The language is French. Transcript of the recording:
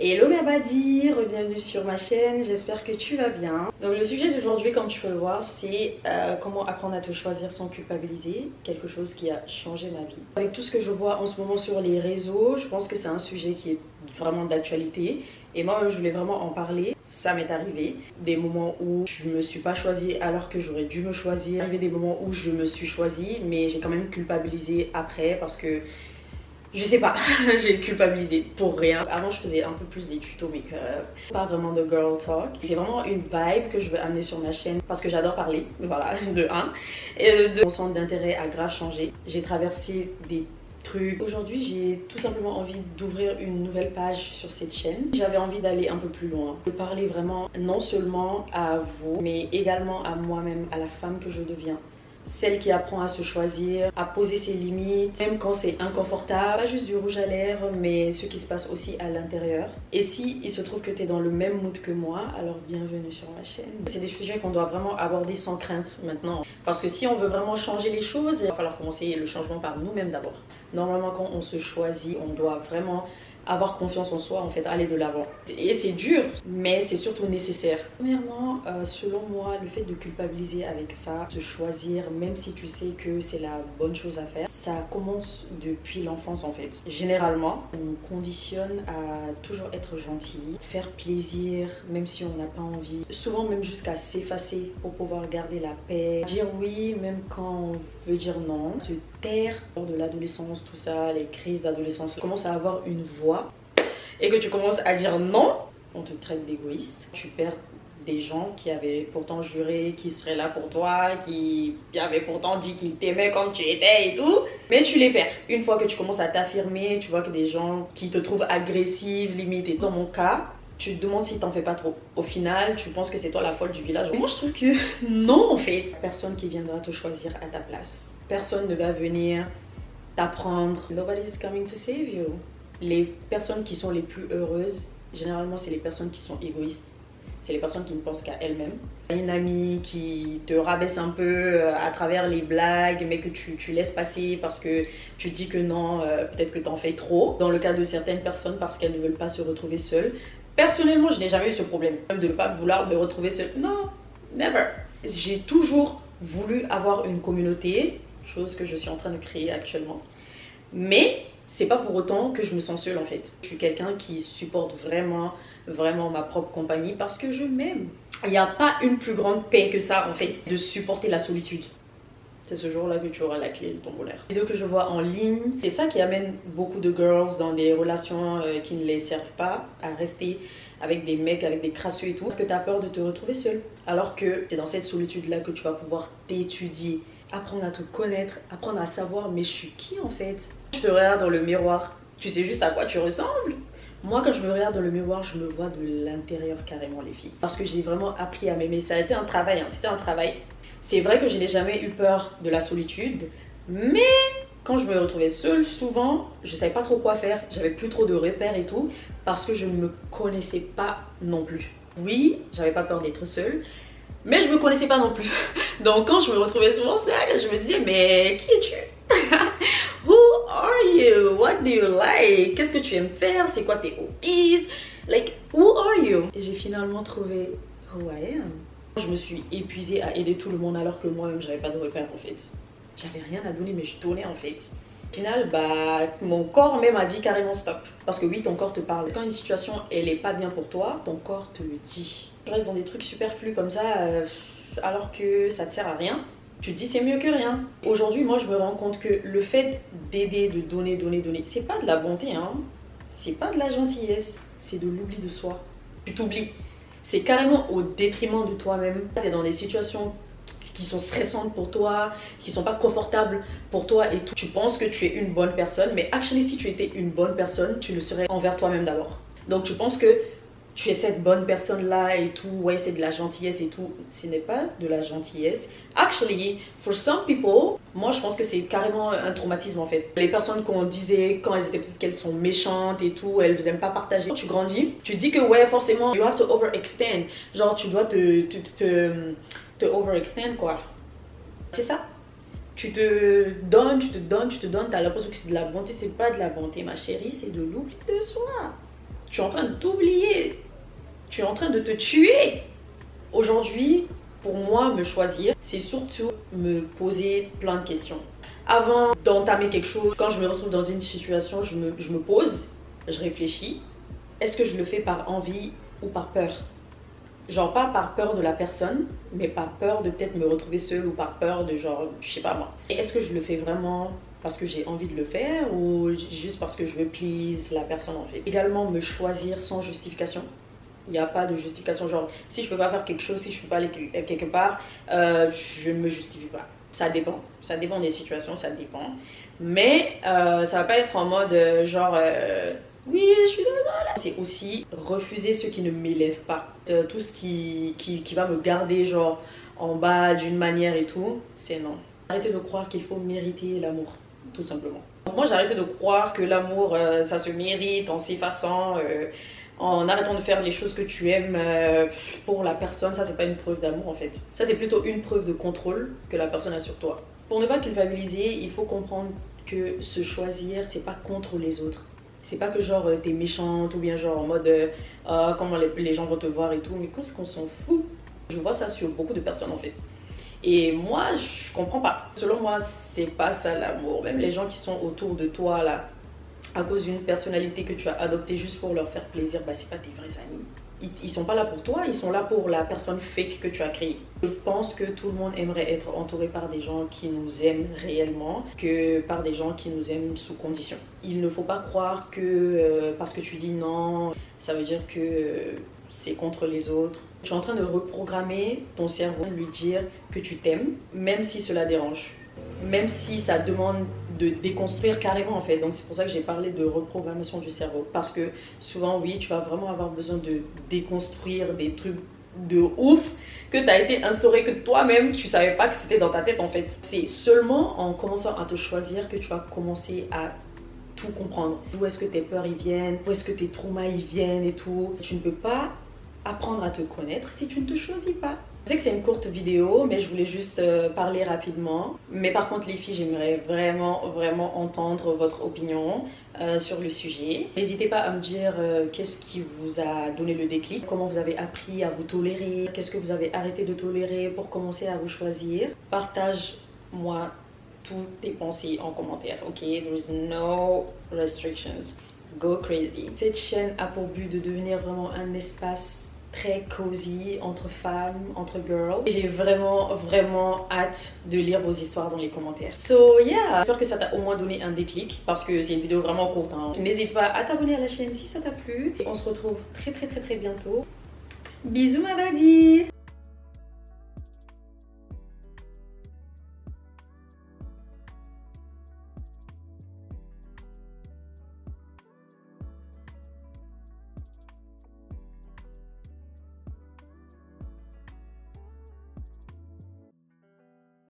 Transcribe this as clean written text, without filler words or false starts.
Hello ma badie, bienvenue sur ma chaîne, j'espère que tu vas bien. Donc le sujet d'aujourd'hui, comme tu peux le voir, c'est comment apprendre à te choisir sans culpabiliser, quelque chose qui a changé ma vie. Avec tout ce que je vois en ce moment sur les réseaux, je pense que c'est un sujet qui est vraiment d'actualité et moi je voulais vraiment en parler. Ça m'est arrivé, des moments où je me suis pas choisie alors que j'aurais dû me choisir, arrivé des moments où je me suis choisie mais j'ai quand même culpabilisé après parce que je sais pas, j'ai culpabilisé pour rien. Avant, je faisais un peu plus des tutos make-up, pas vraiment de girl talk. C'est vraiment une vibe que je veux amener sur ma chaîne parce que j'adore parler, voilà, de un. Et de mon centre d'intérêt a grave changé. J'ai traversé des trucs. Aujourd'hui, j'ai tout simplement envie d'ouvrir une nouvelle page sur cette chaîne. J'avais envie d'aller un peu plus loin, de parler vraiment non seulement à vous, mais également à moi-même, à la femme que je deviens. Celle qui apprend à se choisir, à poser ses limites, même quand c'est inconfortable. Pas juste du rouge à lèvres, mais ce qui se passe aussi à l'intérieur. Et si il se trouve que tu es dans le même mood que moi, alors bienvenue sur ma chaîne. C'est des sujets qu'on doit vraiment aborder sans crainte maintenant. Parce que si on veut vraiment changer les choses, il va falloir commencer le changement par nous-mêmes d'abord. Normalement, quand on se choisit, on doit vraiment avoir confiance en soi, en fait, aller de l'avant. Et c'est dur, mais c'est surtout nécessaire. Premièrement, selon moi, le fait de culpabiliser avec ça, se choisir, même si tu sais que c'est la bonne chose à faire, ça commence depuis l'enfance en fait. Généralement, on nous conditionne à toujours être gentil, faire plaisir, même si on n'a pas envie. Souvent même jusqu'à s'effacer pour pouvoir garder la paix. Dire oui, même quand on veut dire non. Se taire lors de l'adolescence, tout ça, les crises d'adolescence. Tu commences à avoir une voix et que tu commences à dire non, on te traite d'égoïste. Tu perds des gens qui avaient pourtant juré qu'ils seraient là pour toi, qui avaient pourtant dit qu'ils t'aimaient comme tu étais et tout, mais tu les perds. Une fois que tu commences à t'affirmer, tu vois que des gens qui te trouvent agressive, limite, et dans mon cas, tu te demandes si t'en fais pas trop. Au final, tu penses que c'est toi la folle du village. Moi, je trouve que non, en fait. Personne qui viendra te choisir à ta place. Personne ne va venir t'apprendre. Nobody's coming to save you. Les personnes qui sont les plus heureuses, généralement, c'est les personnes qui sont égoïstes. C'est les personnes qui ne pensent qu'à elles-mêmes. Une amie qui te rabaisse un peu à travers les blagues, mais que tu laisses passer parce que tu te dis que non, peut-être que t'en fais trop. Dans le cas de certaines personnes, parce qu'elles ne veulent pas se retrouver seules. Personnellement, je n'ai jamais eu ce problème. Même de ne pas vouloir me retrouver seule. Non, never. J'ai toujours voulu avoir une communauté, chose que je suis en train de créer actuellement. Mais c'est pas pour autant que je me sens seule en fait. Je suis quelqu'un qui supporte vraiment ma propre compagnie parce que je m'aime. Il n'y a pas une plus grande paix que ça en fait, de supporter la solitude. C'est ce jour-là que tu auras la clé de ton bonheur. Les vidéos que je vois en ligne, c'est ça qui amène beaucoup de girls dans des relations qui ne les servent pas à rester avec des mecs, avec des crasseux et tout. Parce que tu as peur de te retrouver seule. Alors que c'est dans cette solitude-là que tu vas pouvoir t'étudier, apprendre à te connaître, apprendre à savoir mais je suis qui en fait. Tu te regardes dans le miroir, tu sais juste à quoi tu ressembles. Moi quand je me regarde dans le miroir, je me vois de l'intérieur carrément les filles. Parce que j'ai vraiment appris à m'aimer, ça a été un travail, hein. C'était un travail. C'est vrai que je n'ai jamais eu peur de la solitude, mais quand je me retrouvais seule, souvent, je ne savais pas trop quoi faire, j'avais plus trop de repères et tout, parce que je ne me connaissais pas non plus. Oui, j'avais pas peur d'être seule, mais je me connaissais pas non plus. Donc quand je me retrouvais souvent seule, je me disais, mais qui es-tu? Who are you? What do you like? Qu'est-ce que tu aimes faire? C'est quoi tes hobbies? Like, who are you? Et j'ai finalement trouvé who I am. Je me suis épuisée à aider tout le monde alors que moi-même j'avais pas de repère en fait. J'avais rien à donner mais je donnais en fait. Au final, mon corps même a dit carrément stop. Parce que oui, ton corps te parle. Quand une situation elle est pas bien pour toi, ton corps te le dit. Tu restes dans des trucs superflus comme ça alors que ça te sert à rien. Tu te dis c'est mieux que rien. Aujourd'hui, moi je me rends compte que le fait d'aider, de donner, c'est pas de la bonté, hein. C'est pas de la gentillesse. C'est de l'oubli de soi. Tu t'oublies. C'est carrément au détriment de toi-même. Tu es dans des situations qui sont stressantes pour toi, qui sont pas confortables pour toi et tout. Tu penses que tu es une bonne personne, mais actually si tu étais une bonne personne, tu le serais envers toi-même d'abord. Donc tu penses que tu es cette bonne personne là et tout, ouais c'est de la gentillesse et tout. Ce n'est pas de la gentillesse. Actually, for some people, moi je pense que c'est carrément un traumatisme en fait. Les personnes qu'on disait quand elles étaient petites qu'elles sont méchantes et tout, elles n'aiment pas partager. Quand tu grandis, tu te dis que ouais forcément, you have to overextend. Genre tu dois te overextend quoi. C'est ça. Tu te donnes, t'as l'impression que c'est de la bonté. C'est pas de la bonté ma chérie, c'est de l'oubli de soi. Tu es en train de t'oublier. Tu es en train de te tuer. Aujourd'hui, pour moi, me choisir, c'est surtout me poser plein de questions. Avant d'entamer quelque chose, quand je me retrouve dans une situation, je me pose, je réfléchis. Est-ce que je le fais par envie ou par peur? Genre pas par peur de la personne, mais par peur de peut-être me retrouver seule ou par peur de genre, je sais pas moi. Et est-ce que je le fais vraiment parce que j'ai envie de le faire ou juste parce que je veux please la personne en fait? Également me choisir sans justification. Il n'y a pas de justification, genre si je peux pas faire quelque chose, si je peux pas aller quelque part, je ne me justifie pas. Ça dépend des situations, ça dépend. Mais ça va pas être en mode genre oui, je suis désolée. C'est aussi refuser ce qui ne m'élève pas. Tout ce qui va me garder genre en bas d'une manière et tout, c'est non. Arrêtez de croire qu'il faut mériter l'amour, tout simplement. Moi j'ai arrêté de croire que l'amour ça se mérite en s'effaçant, en arrêtant de faire les choses que tu aimes pour la personne. Ça c'est pas une preuve d'amour en fait. Ça c'est plutôt une preuve de contrôle que la personne a sur toi. Pour ne pas culpabiliser, il faut comprendre que se choisir c'est pas contre les autres. C'est pas que genre t'es méchante ou bien genre en mode comment les gens vont te voir et tout, mais qu'est-ce qu'on s'en fout? Je vois ça sur beaucoup de personnes en fait. Et moi je comprends pas. Selon moi c'est pas ça l'amour. Même les gens qui sont autour de toi là, à cause d'une personnalité que tu as adoptée juste pour leur faire plaisir, bah c'est pas tes vrais amis. Ils sont pas là pour toi, ils sont là pour la personne fake que tu as créée. Je pense que tout le monde aimerait être entouré par des gens qui nous aiment réellement que par des gens qui nous aiment sous condition. Il ne faut pas croire que parce que tu dis non, ça veut dire que c'est contre les autres. Tu es en train de reprogrammer ton cerveau, lui dire que tu t'aimes, même si cela dérange. Même si ça demande de déconstruire carrément en fait. Donc c'est pour ça que j'ai parlé de reprogrammation du cerveau. Parce que souvent oui, tu vas vraiment avoir besoin de déconstruire des trucs de ouf que tu as été instauré, que toi-même tu savais pas que c'était dans ta tête en fait. C'est seulement en commençant à te choisir que tu vas commencer à tout comprendre. D'où est-ce que tes peurs y viennent, où est-ce que tes traumas y viennent et tout. Tu ne peux pas apprendre à te connaître si tu ne te choisis pas. Je sais que c'est une courte vidéo, mais je voulais juste parler rapidement. Mais par contre les filles, j'aimerais vraiment entendre votre opinion sur le sujet. N'hésitez pas à me dire qu'est-ce qui vous a donné le déclic, comment vous avez appris à vous tolérer, qu'est-ce que vous avez arrêté de tolérer pour commencer à vous choisir. Partage-moi toutes tes pensées en commentaire, ok? There is no restrictions. Go crazy. Cette chaîne a pour but de devenir vraiment un espace très cozy entre femmes, entre girls. J'ai vraiment hâte de lire vos histoires dans les commentaires. So yeah, j'espère que ça t'a au moins donné un déclic parce que c'est une vidéo vraiment courte. Hein. N'hésite pas à t'abonner à la chaîne si ça t'a plu. Et on se retrouve très bientôt. Bisous ma badie.